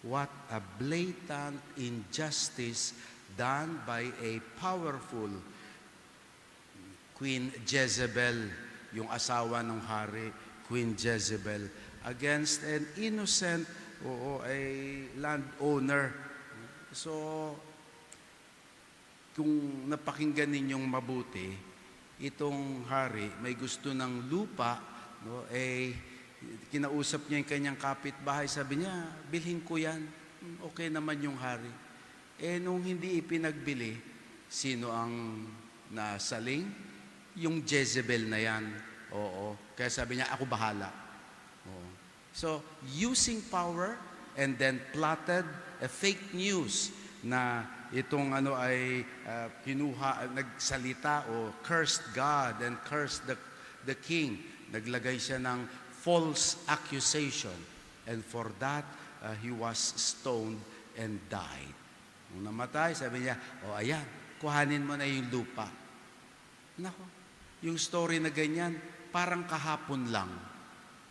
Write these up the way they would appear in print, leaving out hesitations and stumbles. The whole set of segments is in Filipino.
What a blatant injustice done by a powerful Queen Jezebel, yung asawa ng hari, Queen Jezebel, against an innocent a landowner. So, kung napakinggan ninyong mabuti, itong hari may gusto ng lupa, no, kinausap niya yung kanyang kapitbahay, sabi niya, bilhin ko yan, okay naman yung hari. Nung hindi ipinagbili, sino ang nasaling? Yung Jezebel na yan. Oo. Kaya sabi niya, ako bahala. Oo. So, using power and then plotted a fake news na itong nagsalita o cursed God and cursed the king. Naglagay siya ng false accusation. And for that, he was stoned and died. Nung namatay, sabi niya, ayan, kuhanin mo na yung lupa. Nako, yung story na ganyan, parang kahapon lang.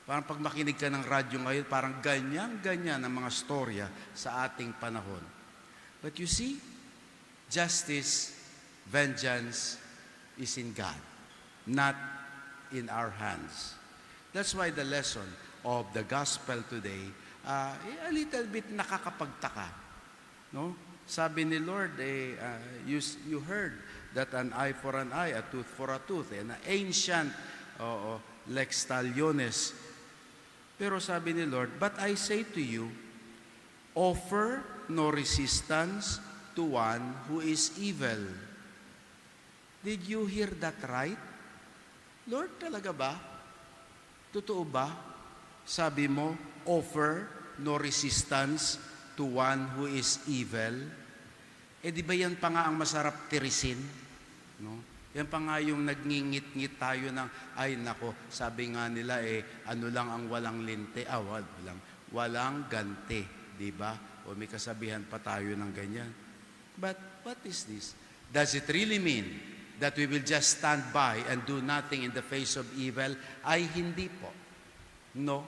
Parang pag makinig ka ng radyo ngayon, parang ganyan ang mga storya sa ating panahon. But you see, justice, vengeance is in God, not in our hands. That's why the lesson of the gospel today, a little bit nakakapagtaka. No? Sabi ni Lord, you heard that an eye for an eye, a tooth for a tooth, an ancient lex talionis. Pero sabi ni Lord, but I say to you, offer no resistance to one who is evil. Did you hear that right? Lord, talaga ba? Totoo ba? Sabi mo, offer no resistance to one who is evil. Di ba yan pa nga ang masarap tirisin? No? Yan pa nga yung nagngingit-ngit tayo ng, ay nako, sabi nga nila ano lang ang walang linte, walang ganti, di ba? O may kasabihan pa tayo ng ganyan. But what is this? Does it really mean that we will just stand by and do nothing in the face of evil? Ay hindi po. No.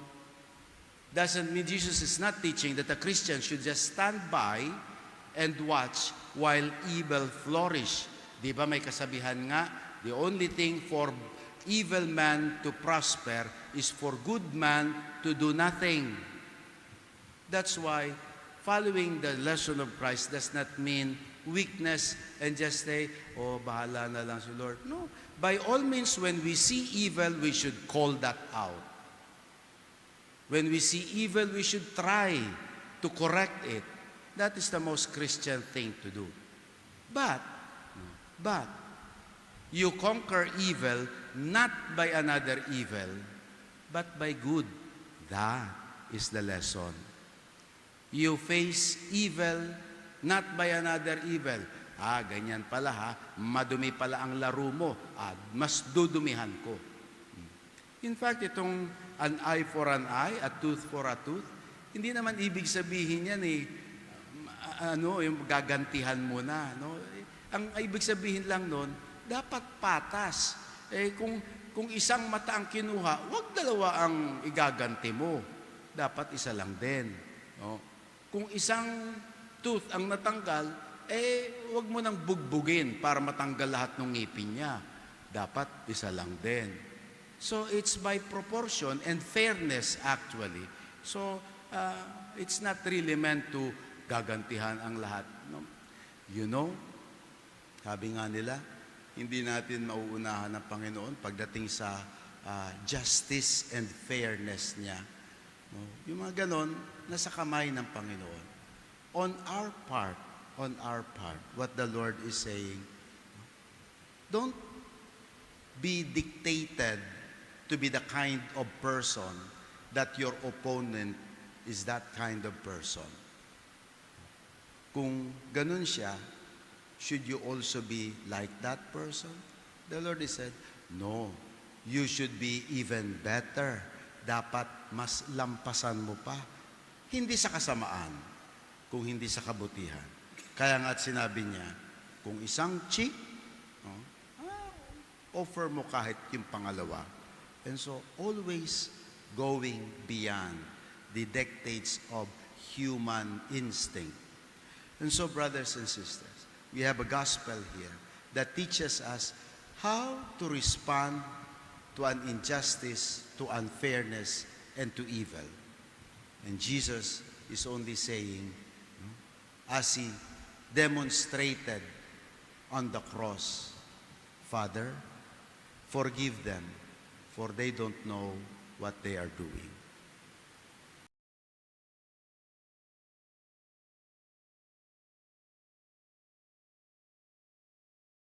Doesn't mean Jesus is not teaching that a Christian should just stand by and watch while evil flourish. Di ba may kasabihan nga, the only thing for evil man to prosper is for good man to do nothing. That's why following the lesson of Christ does not mean weakness and just say, bahala na lang si Lord. No. By all means, when we see evil, we should call that out. When we see evil, we should try to correct it. That is the most Christian thing to do. But, you conquer evil not by another evil, but by good. That is the lesson. You face evil not by another evil. Ganyan pala ha, madumi pala ang laro mo, mas dudumihan ko. In fact, itong an eye for an eye, a tooth for a tooth, hindi naman ibig sabihin yan yung gagantihan mo na. No? Ang ibig sabihin lang nun, dapat patas. Kung isang mata ang kinuha, wag dalawa ang igaganti mo. Dapat isa lang din. No? Kung isang tooth ang natanggal, wag mo nang bugbugin para matanggal lahat ng ngipin niya. Dapat isa lang din. So it's by proportion and fairness actually. So it's not really meant to gagantihan ang lahat. No? You know, sabi nga nila, hindi natin mauunahan ng Panginoon pagdating sa justice and fairness niya. No? Yung mga ganon, nasa kamay ng Panginoon. On our part, what the Lord is saying, don't be dictated to be the kind of person that your opponent is that kind of person. Kung ganun siya, should you also be like that person? The Lord has said, no, you should be even better. Dapat mas lampasan mo pa. Hindi sa kasamaan, kung hindi sa kabutihan. Kaya nga't sinabi niya, kung isang cheek, offer mo kahit yung pangalawa. And so, always going beyond the dictates of human instinct. And so, brothers and sisters, we have a gospel here that teaches us how to respond to an injustice, to unfairness, and to evil. And Jesus is only saying, as he demonstrated on the cross, Father, forgive them, for they don't know what they are doing.